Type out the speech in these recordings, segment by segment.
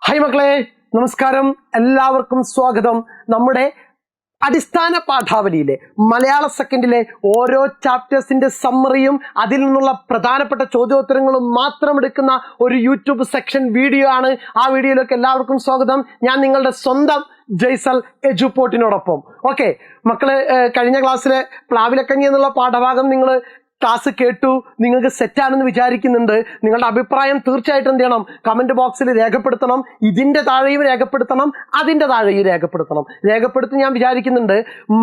Hi മക്കളെ, നമസ്കാരം. എല്ലാവർക്കും സ്വാഗതം. നമ്മുടെ അടിസ്ഥാന പാഠാവലിയിലെ മലയാള സെക്കൻഡിലെ ഓരോ ചാപ്റ്റേഴ്സിന്റെ സമ്മറിയും അതിൽ നിന്നുള്ള പ്രധാനപ്പെട്ട ചോദ്യോത്തരങ്ങളും മാത്രം എടുക്കുന്ന ഒരു യൂട്യൂബ് സെക്ഷൻ വീഡിയോ ആണ്. ആ വീഡിയോയിലേക്ക് എല്ലാവർക്കും സ്വാഗതം. ഞാൻ നിങ്ങളുടെ സ്വന്തം ജയ്സൽ എജുപോർട്ടിനോടൊപ്പം. ഓക്കെ മക്കള്, കഴിഞ്ഞ ക്ലാസ്സിലെ പ്ലാവിലക്കഞ്ഞി എന്നുള്ള പാഠഭാഗം നിങ്ങൾ ക്ലാസ് കേട്ടു, നിങ്ങൾക്ക് സെറ്റാണെന്ന് വിചാരിക്കുന്നുണ്ട്. നിങ്ങളുടെ അഭിപ്രായം തീർച്ചയായിട്ടും എന്ത് ചെയ്യണം? കമന്റ് ബോക്സിൽ രേഖപ്പെടുത്തണം. ഇതിന്റെ താഴെയും രേഖപ്പെടുത്തണം, അതിന്റെ താഴെയും രേഖപ്പെടുത്തി ഞാൻ വിചാരിക്കുന്നുണ്ട്.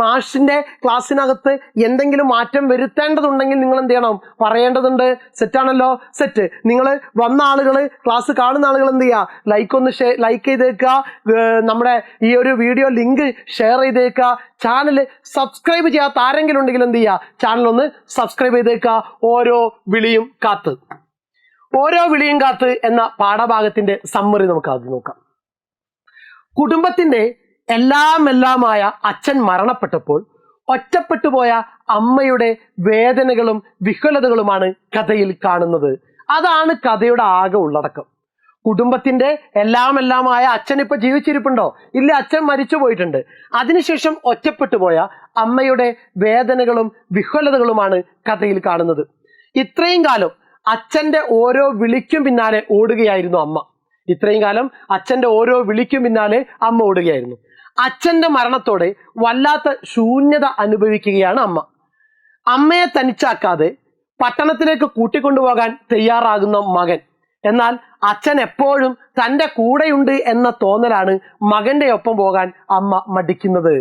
മാഷിന്റെ ക്ലാസ്സിനകത്ത് എന്തെങ്കിലും മാറ്റം വരുത്തേണ്ടതുണ്ടെങ്കിൽ നിങ്ങൾ എന്ത് ചെയ്യണം? പറയേണ്ടതുണ്ട്. സെറ്റാണല്ലോ? സെറ്റ്. നിങ്ങൾ വന്ന ആളുകൾ, ക്ലാസ് കാണുന്ന ആളുകൾ എന്ത് ചെയ്യുക? ലൈക്ക് ചെയ്തേക്കുക. നമ്മുടെ ഈ ഒരു വീഡിയോ ലിങ്ക് ഷെയർ ചെയ്തേക്കുക. ചാനൽ സബ്സ്ക്രൈബ് ചെയ്യാത്ത ആരെങ്കിലും ഉണ്ടെങ്കിൽ എന്ത് ചെയ്യുക? ചാനൽ ഒന്ന് സബ്സ്ക്രൈബ് ചെയ്തേക്കുക. ഓരോ വിളിയും കാത്ത് എന്ന പാഠഭാഗത്തിന്റെ സമ്മറി നമുക്ക് ആദ്യം നോക്കാം. കുടുംബത്തിന്റെ എല്ലാമായ അച്ഛൻ മരണപ്പെട്ടപ്പോൾ ഒറ്റപ്പെട്ടുപോയ അമ്മയുടെ വേദനകളും വിഹ്വലതകളുമാണ് കഥയിൽ കാണുന്നത്. അതാണ് കഥയുടെ ആകെ ഉള്ളടക്കം. കുടുംബത്തിന്റെ എല്ലാമായ അച്ഛൻ ഇപ്പൊ ജീവിച്ചിരിപ്പുണ്ടോ? ഇല്ല, അച്ഛൻ മരിച്ചു പോയിട്ടുണ്ട്. അതിനുശേഷം ഒറ്റപ്പെട്ടുപോയ അമ്മയുടെ വേദനകളും വിഹ്വലതകളുമാണ് കഥയിൽ കാണുന്നത്. ഇത്രയും കാലം അച്ഛന്റെ ഓരോ വിളിക്കും പിന്നാലെ ഓടുകയായിരുന്നു അമ്മ. അച്ഛന്റെ മരണത്തോടെ വല്ലാത്ത ശൂന്യത അനുഭവിക്കുകയാണ് അമ്മ. അമ്മയെ തനിച്ചാക്കാതെ പട്ടണത്തിലേക്ക് കൂട്ടിക്കൊണ്ടുപോകാൻ തയ്യാറാകുന്ന മകൻ. എന്നാൽ അച്ഛൻ എപ്പോഴും തൻ്റെ കൂടെയുണ്ട് എന്ന തോന്നലാണ് മകന്റെ ഒപ്പം പോകാൻ അമ്മ മടിക്കുന്നത്.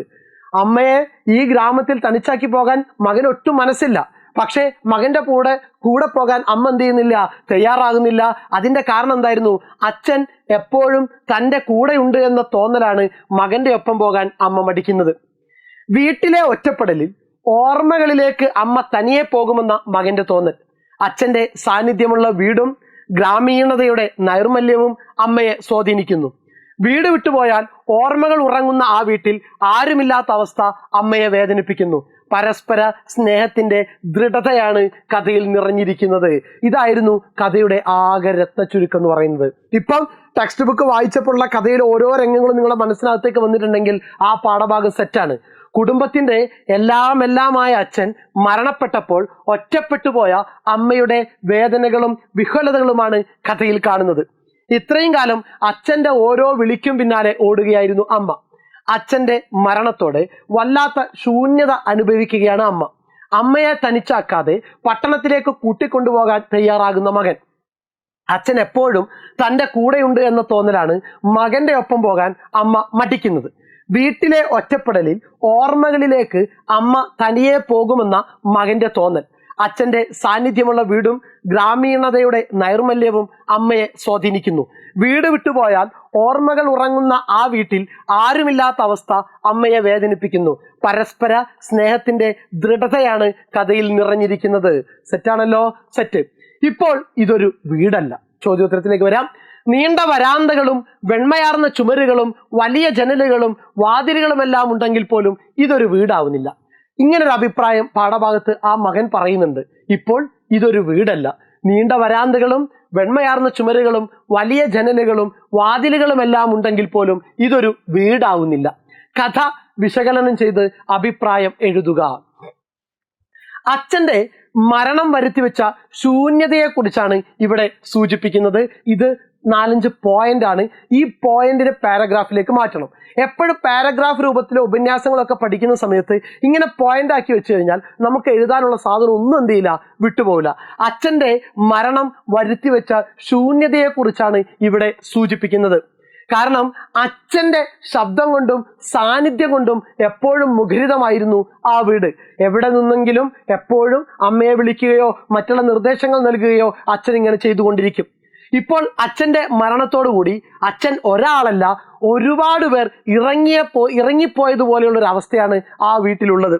അമ്മയെ ഈ ഗ്രാമത്തിൽ തനിച്ചാക്കി പോകാൻ മകന് ഒട്ടും മനസ്സില്ല. പക്ഷേ മകന്റെ കൂടെ പോകാൻ അമ്മ എന്ത് ചെയ്യുന്നില്ല? തയ്യാറാകുന്നില്ല. അതിന്റെ കാരണം എന്തായിരുന്നു? അച്ഛൻ എപ്പോഴും തൻ്റെ കൂടെയുണ്ട് എന്ന തോന്നലാണ് മകന്റെ ഒപ്പം പോകാൻ അമ്മ മടിക്കുന്നത്. വീട്ടിലെ ഒറ്റപ്പെടലിൽ ഓർമ്മകളിലേക്ക് അമ്മ തനിയെ പോകുമെന്ന മകന്റെ തോന്നൽ. അച്ഛന്റെ സാന്നിധ്യമുള്ള വീടും ഗ്രാമീണതയുടെ നൈർമല്യവും അമ്മയെ സ്വാധീനിക്കുന്നു. വീട് വിട്ടുപോയാൽ ഓർമ്മകൾ ഉറങ്ങുന്ന ആ വീട്ടിൽ ആരുമില്ലാത്ത അവസ്ഥ അമ്മയെ വേദനിപ്പിക്കുന്നു. പരസ്പര സ്നേഹത്തിന്റെ ദൃഢതയാണ് കഥയിൽ നിറഞ്ഞിരിക്കുന്നത്. ഇതായിരുന്നു കഥയുടെ ആകെ രത്നച്ചുരുക്കം എന്ന് പറയുന്നത്. ഇപ്പം ടെക്സ്റ്റ് ബുക്ക് വായിച്ചപ്പോഴുള്ള കഥയിലെ ഓരോ രംഗങ്ങളും നിങ്ങളുടെ മനസ്സിനകത്തേക്ക് വന്നിട്ടുണ്ടെങ്കിൽ ആ പാഠഭാഗം സെറ്റാണ്. കുടുംബത്തിന്റെ എല്ലാമായ അച്ഛൻ മരണപ്പെട്ടപ്പോൾ ഒറ്റപ്പെട്ടുപോയ അമ്മയുടെ വേദനകളും വിഹ്വലതകളുമാണ് കഥയിൽ കാണുന്നത്. ഇത്രയും കാലം അച്ഛന്റെ ഓരോ വിളിക്കും പിന്നാലെ ഓടുകയായിരുന്നു അമ്മ. അച്ഛന്റെ മരണത്തോടെ വല്ലാത്ത ശൂന്യത അനുഭവിക്കുകയാണ് അമ്മ. അമ്മയെ തനിച്ചാക്കാതെ പട്ടണത്തിലേക്ക് കൂട്ടിക്കൊണ്ടുപോകാൻ തയ്യാറാകുന്ന മകൻ. അച്ഛൻ എപ്പോഴും തൻ്റെ കൂടെയുണ്ട് എന്ന തോന്നലാണ് മകന്റെ ഒപ്പം പോകാൻ അമ്മ മടിക്കുന്നത്. വീട്ടിലെ ഒറ്റപ്പെടലിൽ ഓർമ്മകളിലേക്ക് അമ്മ തനിയെ പോകുമെന്ന മകന്റെ തോന്നൽ. അച്ഛന്റെ സാന്നിധ്യമുള്ള വീടും ഗ്രാമീണതയുടെ നൈർമല്യവും അമ്മയെ സ്വാധീനിക്കുന്നു. വീട് വിട്ടുപോയാൽ ഓർമ്മകൾ ഉറങ്ങുന്ന ആ വീട്ടിൽ ആരുമില്ലാത്ത അവസ്ഥ അമ്മയെ വേദനിപ്പിക്കുന്നു. പരസ്പര സ്നേഹത്തിന്റെ ദൃഢതയാണ് കഥയിൽ നിറഞ്ഞിരിക്കുന്നത്. സെറ്റാണല്ലോ? സെറ്റ്. ഇപ്പോൾ ഇതൊരു വീടല്ല. ചോദ്യോത്തരത്തിലേക്ക് വരാം. നീണ്ട വരാന്തകളും വെണ്മയാർന്ന ചുമരുകളും വലിയ ജനലുകളും വാതിലുകളുമെല്ലാം ഉണ്ടെങ്കിൽ പോലും ഇതൊരു വീടാവുന്നില്ല. ഇങ്ങനൊരു അഭിപ്രായം പാഠഭാഗത്ത് ആ മകൻ പറയുന്നുണ്ട്. ഇപ്പോൾ ഇതൊരു വീടല്ല. നീണ്ട വരാന്തകളും വെണ്മയാർന്ന ചുമരുകളും വലിയ ജനലുകളും വാതിലുകളുമെല്ലാം ഉണ്ടെങ്കിൽ പോലും ഇതൊരു വീടാവുന്നില്ല. കഥ വിശകലനം ചെയ്ത് അഭിപ്രായം എഴുതുക. അച്ഛന്റെ മരണം വരുത്തിവെച്ച ശൂന്യതയെക്കുറിച്ചാണ് ഇവിടെ സൂചിപ്പിക്കുന്നത്. ഇത് 4-5 പോയിന്റ് ആണ്. ഈ പോയിന്റിനെ പാരഗ്രാഫിലേക്ക് മാറ്റണം. എപ്പോഴും പാരഗ്രാഫ് രൂപത്തിലെ ഉപന്യാസങ്ങളൊക്കെ പഠിക്കുന്ന സമയത്ത് ഇങ്ങനെ പോയിന്റ് ആക്കി വെച്ച് കഴിഞ്ഞാൽ നമുക്ക് എഴുതാനുള്ള സാധനം ഒന്നും എന്ത് ചെയ്യില്ല, വിട്ടുപോകില്ല. അച്ഛന്റെ മരണം വരുത്തിവെച്ച ശൂന്യതയെക്കുറിച്ചാണ് ഇവിടെ സൂചിപ്പിക്കുന്നത്. കാരണം അച്ഛന്റെ ശബ്ദം കൊണ്ടും സാന്നിധ്യം കൊണ്ടും എപ്പോഴും മുഖരിതമായിരുന്നു ആ വീട്. എവിടെ നിന്നെങ്കിലും എപ്പോഴും അമ്മയെ വിളിക്കുകയോ മറ്റുള്ള നിർദ്ദേശങ്ങൾ നൽകുകയോ അച്ഛൻ ഇങ്ങനെ ചെയ്തുകൊണ്ടിരിക്കും. ഇപ്പോൾ അച്ഛന്റെ മരണത്തോടുകൂടി അച്ഛൻ ഒരാളല്ല, ഒരുപാട് പേർ ഇറങ്ങിപ്പോയതുപോലെയുള്ള ഒരു അവസ്ഥയാണ് ആ വീട്ടിലുള്ളത്.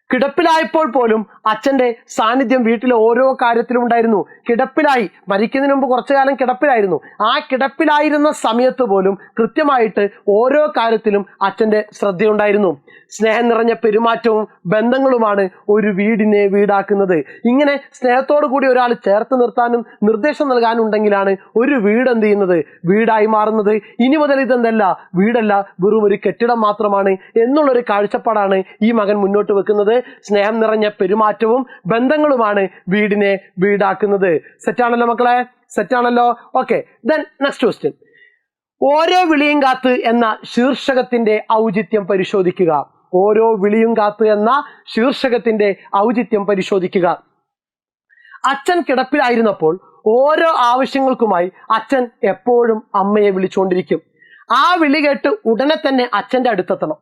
കിടപ്പിലായപ്പോൾ പോലും അച്ഛന്റെ സാന്നിധ്യം വീട്ടിലെ ഓരോ കാര്യത്തിലും ഉണ്ടായിരുന്നു. കിടപ്പിലായി, മരിക്കുന്നതിന് മുമ്പ് കുറച്ചു കാലം കിടപ്പിലായിരുന്നു. ആ കിടപ്പിലായിരുന്ന സമയത്ത് പോലും കൃത്യമായിട്ട് ഓരോ കാര്യത്തിലും അച്ഛന്റെ ശ്രദ്ധയുണ്ടായിരുന്നു. സ്നേഹം നിറഞ്ഞ പെരുമാറ്റവും ബന്ധങ്ങളുമാണ് ഒരു വീടിനെ വീടാക്കുന്നത്. ഇങ്ങനെ സ്നേഹത്തോടു കൂടി ഒരാൾ ചേർത്ത് നിർത്താനും നിർദ്ദേശം നൽകാനും ഉണ്ടെങ്കിലാണ് ഒരു വീട് എന്ത് ചെയ്യുന്നത്, വീടായി മാറുന്നത്. ഇനി മുതൽ ഇതെന്തല്ല, വീടല്ല, വെറും ഒരു കെട്ടിടം മാത്രമാണ് എന്നുള്ളൊരു കാഴ്ചപ്പാടാണ് ഈ മകൻ മുന്നോട്ട് വെക്കുന്നത്. സ്നേഹം നിറഞ്ഞ പെരുമാറ്റവും ബന്ധങ്ങളുമാണ് വീടിനെ വീടാക്കുന്നത്. സെറ്റാണല്ലോ മക്കളെ, സെറ്റാണല്ലോ. Okay, then next question. ഓരോ വിളിയും കാത്ത് എന്ന ശീർഷകത്തിന്റെ ഔചിത്യം പരിശോധിക്കുക. ഓരോ വിളിയും കാത്ത് എന്ന ശീർഷകത്തിന്റെ ഔചിത്യം പരിശോധിക്കുക. അച്ഛൻ കിടപ്പിലായിരുന്നപ്പോൾ ഓരോ ആവശ്യങ്ങൾക്കുമായി അച്ഛൻ എപ്പോഴും അമ്മയെ വിളിച്ചുകൊണ്ടിരിക്കും. ആ വിളി കേട്ട് ഉടനെ തന്നെ അച്ഛന്റെ അടുത്തെത്തണം.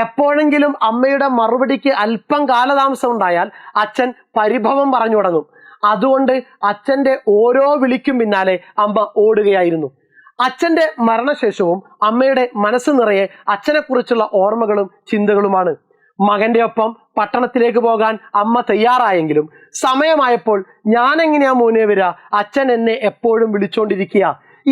എപ്പോഴെങ്കിലും അമ്മയുടെ മറുപടിക്ക് അല്പം കാലതാമസം ഉണ്ടായാൽ അച്ഛൻ പരിഭവം പറഞ്ഞു തുടങ്ങും. അതുകൊണ്ട് അച്ഛന്റെ ഓരോ വിളിക്കും പിന്നാലെ അമ്മ ഓടുകയായിരുന്നു. അച്ഛന്റെ മരണശേഷവും അമ്മയുടെ മനസ്സ് നിറയെ അച്ഛനെക്കുറിച്ചുള്ള ഓർമ്മകളും ചിന്തകളുമാണ്. മകന്റെ ഒപ്പം പട്ടണത്തിലേക്ക് പോകാൻ അമ്മ തയ്യാറായെങ്കിലും സമയമായപ്പോൾ ഞാൻ എങ്ങനെയാ മോനെ വരിക, അച്ഛൻ എന്നെ എപ്പോഴും വിളിച്ചോണ്ടിരിക്കുക.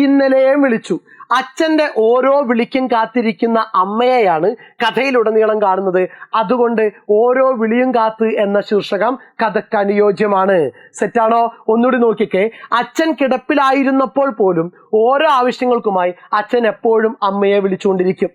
ഇന്നലെയും വിളിച്ചു. അച്ഛന്റെ ഓരോ വിളിക്കും കാത്തിരിക്കുന്ന അമ്മയെയാണ് കഥയിലുടനീളം കാണുന്നത്. അതുകൊണ്ട് ഓരോ വിളിയും കാത്ത് എന്ന ശീർഷകം കഥയ്ക്ക് അനുയോജ്യമാണ്. സെറ്റാണോ? ഒന്നുകൂടി നോക്കിക്കേ. അച്ഛൻ കിടപ്പിലായിരുന്നപ്പോൾ പോലും ഓരോ ആവശ്യങ്ങൾക്കുമായി അച്ഛൻ എപ്പോഴും അമ്മയെ വിളിച്ചുകൊണ്ടിരിക്കും.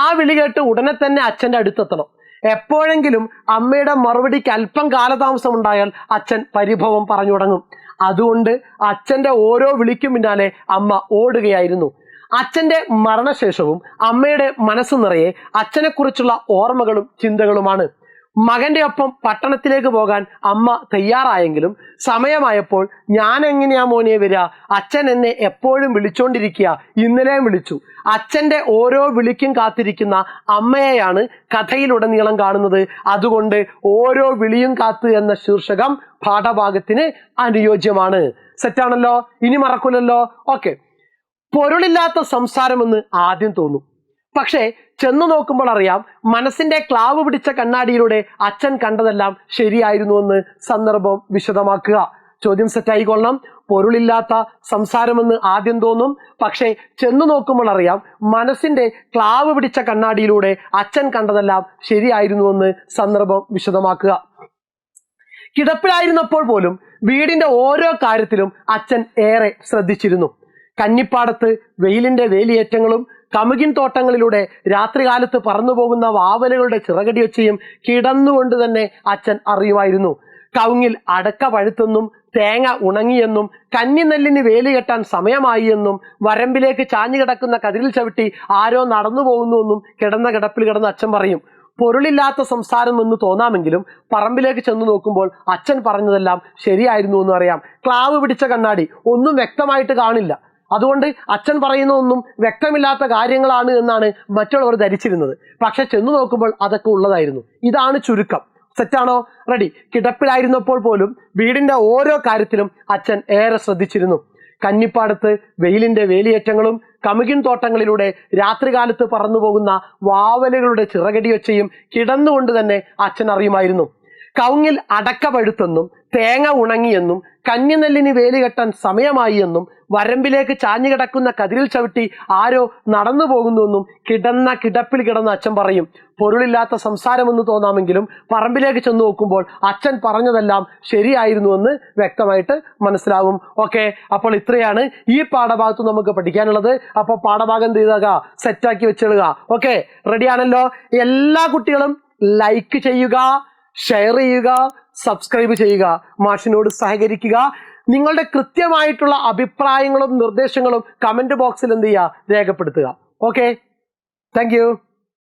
ആ വിളി കേട്ട് ഉടനെ തന്നെ അച്ഛന്റെ അടുത്തെത്തണം. എപ്പോഴെങ്കിലും അമ്മയുടെ മറുപടിക്ക് അല്പം കാലതാമസം ഉണ്ടായാൽ അച്ഛൻ പരിഭവം പറഞ്ഞു തുടങ്ങും. അതുകൊണ്ട് അച്ഛന്റെ ഓരോ വിളിക്കും പിന്നാലെ അമ്മ ഓടുകയായിരുന്നു. അച്ഛന്റെ മരണശേഷവും അമ്മയുടെ മനസ്സ് നിറയെ അച്ഛനെക്കുറിച്ചുള്ള ഓർമ്മകളും ചിന്തകളുമാണ്. മകന്റെ ഒപ്പം പട്ടണത്തിലേക്ക് പോകാൻ അമ്മ തയ്യാറായെങ്കിലും സമയമായപ്പോൾ ഞാൻ എങ്ങനെയാ മോനെ വരിക, അച്ഛൻ എന്നെ എപ്പോഴും വിളിച്ചോണ്ടിരിക്കുക, ഇന്നലെയും വിളിച്ചു. അച്ഛന്റെ ഓരോ വിളിക്കും കാത്തിരിക്കുന്ന അമ്മയെയാണ് കഥയിലുടനീളം കാണുന്നത്. അതുകൊണ്ട് ഓരോ വിളിയും കാത്ത് എന്ന ശീർഷകം പാഠഭാഗത്തിന് അനുയോജ്യമാണ്. സെറ്റാണല്ലോ, ഇനി മറക്കൂലല്ലോ. ഓക്കെ, പൊരുളില്ലാത്ത സംസാരമെന്ന് ആദ്യം തോന്നും. പക്ഷേ ചെന്നു നോക്കുമ്പോൾ അറിയാം മനസ്സിന്റെ ക്ലാവ് പിടിച്ച കണ്ണാടിയിലൂടെ അച്ഛൻ കണ്ടതെല്ലാം ശരിയായിരുന്നുവെന്ന്. സന്ദർഭം വിശദമാക്കുക. ചോദ്യം സെറ്റായിക്കൊള്ളണം. പൊരുളില്ലാത്ത സംസാരമെന്ന് ആദ്യം തോന്നും, പക്ഷേ ചെന്നു നോക്കുമ്പോൾ അറിയാം മനസ്സിന്റെ ക്ലാവ് പിടിച്ച കണ്ണാടിയിലൂടെ അച്ഛൻ കണ്ടതെല്ലാം ശരിയായിരുന്നുവെന്ന്. സന്ദർഭം വിശദമാക്കുക. കിടപ്പിലായിരുന്നപ്പോൾ പോലും വീടിന്റെ ഓരോ കാര്യത്തിലും അച്ഛൻ ഏറെ ശ്രദ്ധിച്ചിരുന്നു. കന്നിപ്പാടത്ത് വെയിലിന്റെ വേലിയേറ്റങ്ങളും കമുകിൻ തോട്ടങ്ങളിലൂടെ രാത്രികാലത്ത് പറന്നു പോകുന്ന വാവലുകളുടെ ചിറകടിയൊച്ചയും കിടന്നുകൊണ്ട് തന്നെ അച്ഛൻ അറിയുമായിരുന്നു. കവുങ്ങിൽ അടക്ക പഴുത്തെന്നും തേങ്ങ ഉണങ്ങിയെന്നും കന്നിനെല്ലിന് വേലി കെട്ടാൻ സമയമായി എന്നും വരമ്പിലേക്ക് ചാഞ്ഞു കിടക്കുന്ന കതിരിൽ ചവിട്ടി ആരോ നടന്നു പോകുന്നുവെന്നും കിടന്ന കിടപ്പിൽ കിടന്ന് അച്ഛൻ പറയും. പൊരുളില്ലാത്ത സംസാരം എന്ന് തോന്നാമെങ്കിലും പറമ്പിലേക്ക് ചെന്ന് നോക്കുമ്പോൾ അച്ഛൻ പറഞ്ഞതെല്ലാം ശരിയായിരുന്നു എന്ന് അറിയാം. ക്ലാവ് പിടിച്ച കണ്ണാടി, ഒന്നും വ്യക്തമായിട്ട് കാണില്ല. അതുകൊണ്ട് അച്ഛൻ പറയുന്ന ഒന്നും വ്യക്തമില്ലാത്ത കാര്യങ്ങളാണ് എന്നാണ് മറ്റുള്ളവർ ധരിച്ചിരുന്നത്. പക്ഷെ ചെന്ന് നോക്കുമ്പോൾ അതൊക്കെ ഉള്ളതായിരുന്നു. ഇതാണ് ചുരുക്കം. സെറ്റാണോ? റെഡി. കിടപ്പിലായിരുന്നപ്പോൾ പോലും വീടിന്റെ ഓരോ കാര്യത്തിലും അച്ഛൻ ഏറെ ശ്രദ്ധിച്ചിരുന്നു. കന്നിപ്പാടത്ത് വെയിലിന്റെ വേലിയേറ്റങ്ങളും കമുകിൻ തോട്ടങ്ങളിലൂടെ രാത്രികാലത്ത് പറന്നു പോകുന്ന വാവലുകളുടെ ചിറകടിയൊച്ചയും കിടന്നുകൊണ്ട് തന്നെ അച്ഛൻ അറിയുമായിരുന്നു. കവുങ്ങിൽ അടക്ക പഴുത്തെന്നും തേങ്ങ ഉണങ്ങിയെന്നും കന്നിനെല്ലിന് വേലി കെട്ടാൻ സമയമായി എന്നും വരമ്പിലേക്ക് ചാഞ്ഞു കിടക്കുന്ന കതിരിൽ ചവിട്ടി ആരോ നടന്നു പോകുന്നുവെന്നും കിടന്ന കിടപ്പിൽ കിടന്ന് അച്ഛൻ പറയും. പൊരുളില്ലാത്ത സംസാരമെന്ന് തോന്നാമെങ്കിലും പറമ്പിലേക്ക് ചെന്ന് നോക്കുമ്പോൾ അച്ഛൻ പറഞ്ഞതെല്ലാം ശരിയായിരുന്നുവെന്ന് വ്യക്തമായിട്ട് മനസ്സിലാവും. ഓക്കെ, അപ്പോൾ ഇത്രയാണ് ഈ പാഠഭാഗത്ത് നമുക്ക് പഠിക്കാനുള്ളത്. അപ്പോൾ പാഠഭാഗം എന്ത് ചെയ്താൽ സെറ്റാക്കി വെച്ചിടുക. ഓക്കെ, റെഡിയാണല്ലോ? എല്ലാ കുട്ടികളും ലൈക്ക് ചെയ്യുക, ഷെയർ ചെയ്യുക, സബ്സ്ക്രൈബ് ചെയ്യുക, മാഷിനോട് സഹകരിക്കുക. നിങ്ങളുടെ കൃത്യമായിട്ടുള്ള അഭിപ്രായങ്ങളും നിർദ്ദേശങ്ങളും കമന്റ് ബോക്സിൽ എന്ത് ചെയ്യുക, രേഖപ്പെടുത്തുക. Okay, thank you.